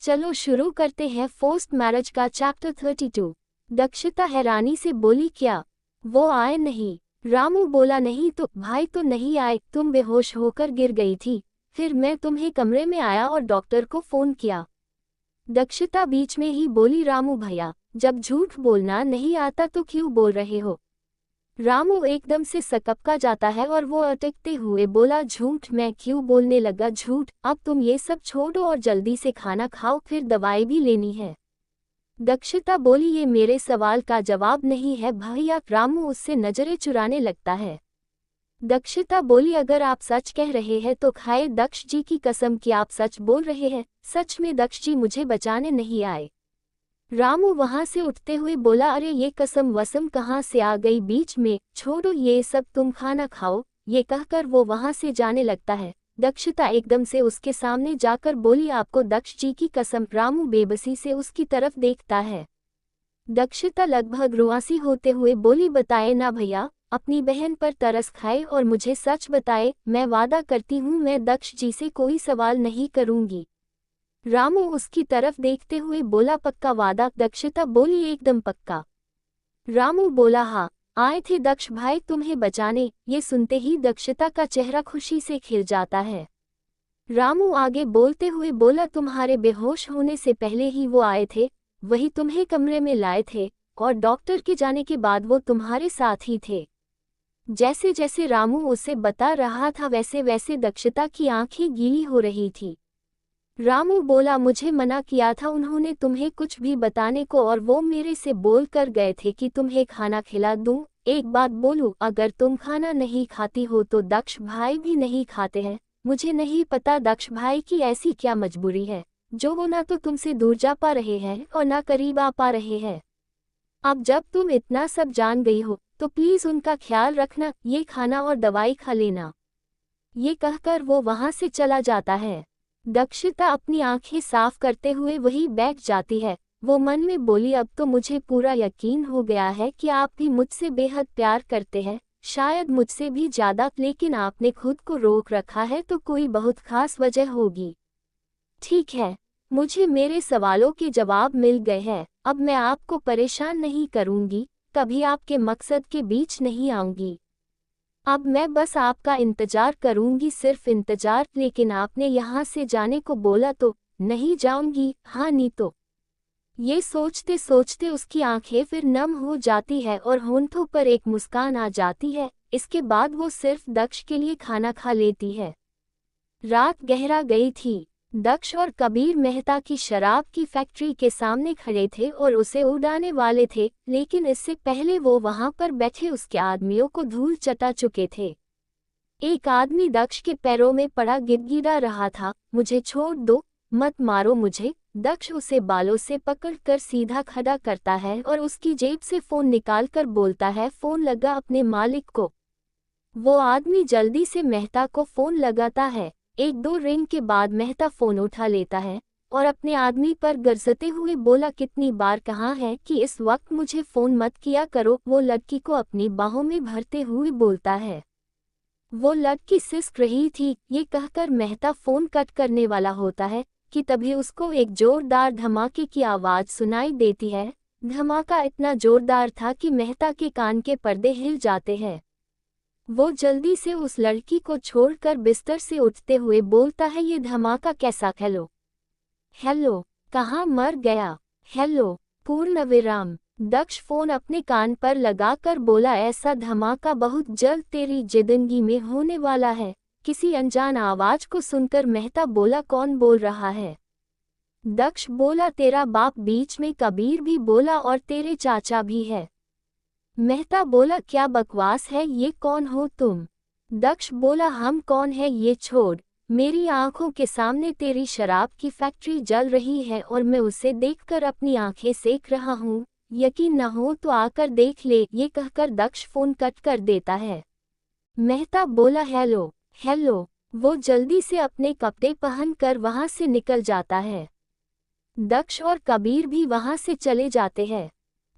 चलो शुरू करते हैं फोर्स्ड मैरिज का चैप्टर 32। दक्षिता हैरानी से बोली, क्या वो आए नहीं? रामू बोला, नहीं तो भाई तो नहीं आए, तुम बेहोश होकर गिर गई थी, फिर मैं तुम्हें कमरे में आया और डॉक्टर को फोन किया। दक्षिता बीच में ही बोली, रामू भैया जब झूठ बोलना नहीं आता तो क्यों बोल रहे हो? रामू एकदम से सकपका जाता है और वो अटकते हुए बोला, झूठ? मैं क्यों बोलने लगा झूठ? अब तुम ये सब छोड़ो और जल्दी से खाना खाओ, फिर दवाई भी लेनी है। दक्षिता बोली, ये मेरे सवाल का जवाब नहीं है भैया। रामू उससे नजरें चुराने लगता है। दक्षिता बोली, अगर आप सच कह रहे हैं तो खाए दक्ष जी की कसम कि आप सच बोल रहे हैं। सच में दक्ष जी मुझे बचाने नहीं आए? रामू वहां से उठते हुए बोला, अरे ये कसम वसम कहाँ से आ गई बीच में, छोड़ो ये सब, तुम खाना खाओ। ये कहकर वो वहां से जाने लगता है। दक्षिता एकदम से उसके सामने जाकर बोली, आपको दक्ष जी की कसम? रामू बेबसी से उसकी तरफ देखता है। दक्षिता लगभग रुआसी होते हुए बोली, बताए ना भैया, अपनी बहन पर तरस खाए और मुझे सच बताए। मैं वादा करती हूँ मैं दक्ष जी से कोई सवाल नहीं करूंगी। रामू उसकी तरफ देखते हुए बोला, पक्का वादा? दक्षिता बोली, एकदम पक्का। रामू बोला, हाँ, आए थे दक्ष भाई तुम्हें बचाने। ये सुनते ही दक्षिता का चेहरा खुशी से खिल जाता है। रामू आगे बोलते हुए बोला, तुम्हारे बेहोश होने से पहले ही वो आए थे, वही तुम्हें कमरे में लाए थे, और डॉक्टर के जाने के बाद वो तुम्हारे साथ ही थे। जैसे जैसे रामू उसे बता रहा था वैसे वैसे दक्षिता की आंखें गीली हो रही थी। रामू बोला, मुझे मना किया था उन्होंने तुम्हें कुछ भी बताने को, और वो मेरे से बोल कर गए थे कि तुम्हें खाना खिला दूं। एक बात बोलूं, अगर तुम खाना नहीं खाती हो तो दक्ष भाई भी नहीं खाते हैं। मुझे नहीं पता दक्ष भाई की ऐसी क्या मजबूरी है, जो वो ना तो तुमसे दूर जा पा रहे हैं और ना करीब आ पा रहे हैं। अब जब तुम इतना सब जान गई हो तो प्लीज उनका ख्याल रखना, ये खाना और दवाई खा लेना। ये कहकर वो वहां से चला जाता है। दक्षिता अपनी आंखें साफ करते हुए वहीं बैठ जाती है। वो मन में बोली, अब तो मुझे पूरा यकीन हो गया है कि आप भी मुझसे बेहद प्यार करते हैं, शायद मुझसे भी ज्यादा, लेकिन आपने खुद को रोक रखा है तो कोई बहुत खास वजह होगी। ठीक है, मुझे मेरे सवालों के जवाब मिल गए हैं, अब मैं आपको परेशान नहीं करूंगी, कभी आपके मकसद के बीच नहीं आऊंगी। अब मैं बस आपका इंतजार करूंगी, सिर्फ इंतजार। लेकिन आपने यहाँ से जाने को बोला तो नहीं जाऊंगी, हाँ नहीं तो? ये सोचते सोचते उसकी आंखें फिर नम हो जाती है और होंठों पर एक मुस्कान आ जाती है। इसके बाद वो सिर्फ दक्ष के लिए खाना खा लेती है। रात गहरा गई थी। दक्ष और कबीर मेहता की शराब की फैक्ट्री के सामने खड़े थे और उसे उड़ाने वाले थे, लेकिन इससे पहले वो वहां पर बैठे उसके आदमियों को धूल चटा चुके थे। एक आदमी दक्ष के पैरों में पड़ा गिड़गिड़ा रहा था, मुझे छोड़ दो, मत मारो मुझे। दक्ष उसे बालों से पकड़कर सीधा खड़ा करता है और उसकी जेब से फोन निकालकर बोलता है, फोन लगा अपने मालिक को। वो आदमी जल्दी से मेहता को फोन लगाता है। एक दो रिंग के बाद मेहता फोन उठा लेता है और अपने आदमी पर गरजते हुए बोला, कितनी बार कहा है कि इस वक्त मुझे फोन मत किया करो। वो लड़की को अपनी बाहों में भरते हुए बोलता है। वो लड़की सिसक रही थी। ये कहकर मेहता फोन कट करने वाला होता है कि तभी उसको एक जोरदार धमाके की आवाज सुनाई देती है। धमाका इतना जोरदार था कि मेहता के कान के पर्दे हिल जाते हैं। वो जल्दी से उस लड़की को छोड़कर बिस्तर से उठते हुए बोलता है, ये धमाका कैसा? हेलो हेलो, कहाँ मर गया? हेलो पूर्ण विराम। दक्ष फोन अपने कान पर लगाकर बोला, ऐसा धमाका बहुत जल्द तेरी जिंदगी में होने वाला है। किसी अनजान आवाज को सुनकर मेहता बोला, कौन बोल रहा है? दक्ष बोला, तेरा बाप। बीच में कबीर भी बोला, और तेरे चाचा भी है। मेहता बोला, क्या बकवास है, ये कौन हो तुम? दक्ष बोला, हम कौन है ये छोड़, मेरी आंखों के सामने तेरी शराब की फैक्ट्री जल रही है और मैं उसे देखकर अपनी आंखें सेक रहा हूँ, यकीन न हो तो आकर देख ले। ये कहकर दक्ष फोन कट कर देता है। मेहता बोला, हेलो हेलो। वो जल्दी से अपने कपड़े पहनकर वहां से निकल जाता है। दक्ष और कबीर भी वहां से चले जाते हैं।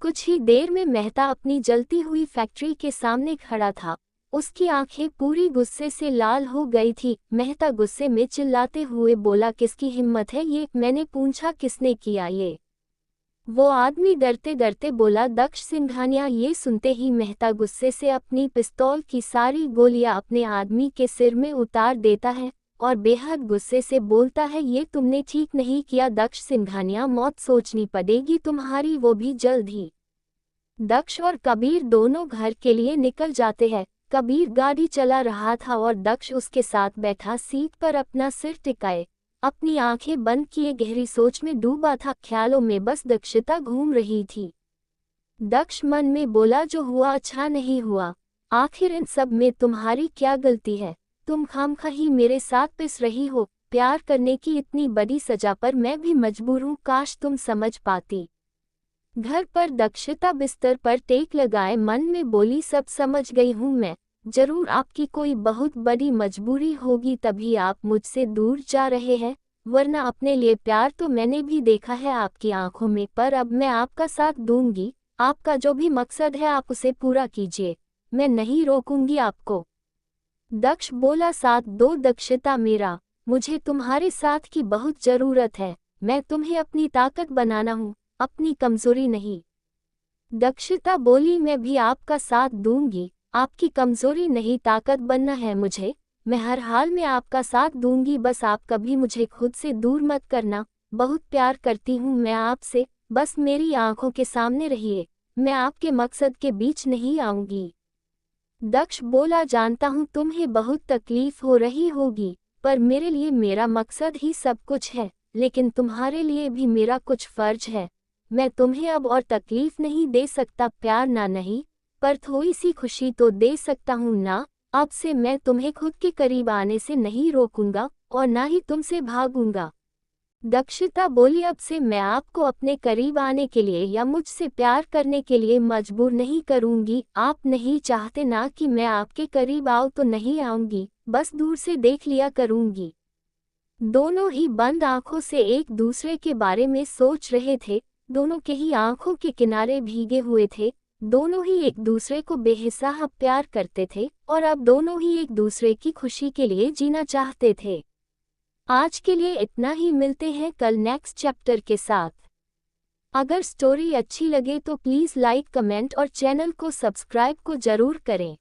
कुछ ही देर में मेहता अपनी जलती हुई फैक्ट्री के सामने खड़ा था। उसकी आंखें पूरी गुस्से से लाल हो गई थी। मेहता गुस्से में चिल्लाते हुए बोला, किसकी हिम्मत है ये? मैंने पूछा, किसने किया ये? वो आदमी डरते डरते बोला, दक्ष सिंघानिया। ये सुनते ही मेहता गुस्से से अपनी पिस्तौल की सारी गोलियां अपने आदमी के सिर में उतार देता है और बेहद गुस्से से बोलता है, ये तुमने ठीक नहीं किया दक्ष सिंघानिया, मौत सोचनी पड़ेगी तुम्हारी, वो भी जल्द ही। दक्ष और कबीर दोनों घर के लिए निकल जाते हैं। कबीर गाड़ी चला रहा था और दक्ष उसके साथ बैठा सीट पर अपना सिर टिकाए अपनी आंखें बंद किए गहरी सोच में डूबा था। ख्यालों में बस दक्षता घूम रही थी। दक्ष मन में बोला, जो हुआ अच्छा नहीं हुआ। आखिर इन सब में तुम्हारी क्या गलती है? तुम खामखा मेरे साथ पिस रही हो। प्यार करने की इतनी बड़ी सजा पर मैं भी मजबूर हूँ, काश तुम समझ पाती। घर पर दक्षता बिस्तर पर टेक लगाए मन में बोली, सब समझ गई हूँ मैं। जरूर आपकी कोई बहुत बड़ी मजबूरी होगी तभी आप मुझसे दूर जा रहे हैं, वरना अपने लिए प्यार तो मैंने भी देखा है आपकी आंखों में। पर अब मैं आपका साथ दूंगी। आपका जो भी मकसद है आप उसे पूरा कीजिए, मैं नहीं रोकूंगी आपको। दक्ष बोला, साथ दो दक्षता मेरा, मुझे तुम्हारे साथ की बहुत जरूरत है। मैं तुम्हें अपनी ताकत बनाना हूँ, अपनी कमजोरी नहीं। दक्षता बोली, मैं भी आपका साथ दूंगी। आपकी कमजोरी नहीं ताकत बनना है मुझे। मैं हर हाल में आपका साथ दूंगी, बस आप कभी मुझे खुद से दूर मत करना। बहुत प्यार करती हूँ मैं आपसे, बस मेरी आंखों के सामने रहिए। मैं आपके मकसद के बीच नहीं आऊंगी। दक्ष बोला, जानता हूँ तुम्हें बहुत तकलीफ हो रही होगी, पर मेरे लिए मेरा मकसद ही सब कुछ है, लेकिन तुम्हारे लिए भी मेरा कुछ फर्ज है। मैं तुम्हें अब और तकलीफ नहीं दे सकता, प्यार ना नहीं पर थोड़ी सी खुशी तो दे सकता हूँ ना। अब से मैं तुम्हें खुद के करीब आने से नहीं रोकूंगा और ना ही तुमसे भागूंगा। दक्षता बोली, अब से मैं आपको अपने करीब आने के लिए या मुझसे प्यार करने के लिए मजबूर नहीं करूंगी। आप नहीं चाहते ना कि मैं आपके करीब आऊं तो नहीं आऊंगी, बस दूर से देख लिया करूंगी। दोनों ही बंद आंखों से एक दूसरे के बारे में सोच रहे थे। दोनों के ही आंखों के किनारे भीगे हुए थे। दोनों ही एक दूसरे को बेहिसाब प्यार करते थे और अब दोनों ही एक दूसरे की खुशी के लिए जीना चाहते थे। आज के लिए इतना ही, मिलते हैं कल नेक्स्ट चैप्टर के साथ। अगर स्टोरी अच्छी लगे तो प्लीज़ लाइक, कमेंट और चैनल को सब्सक्राइब को जरूर करें।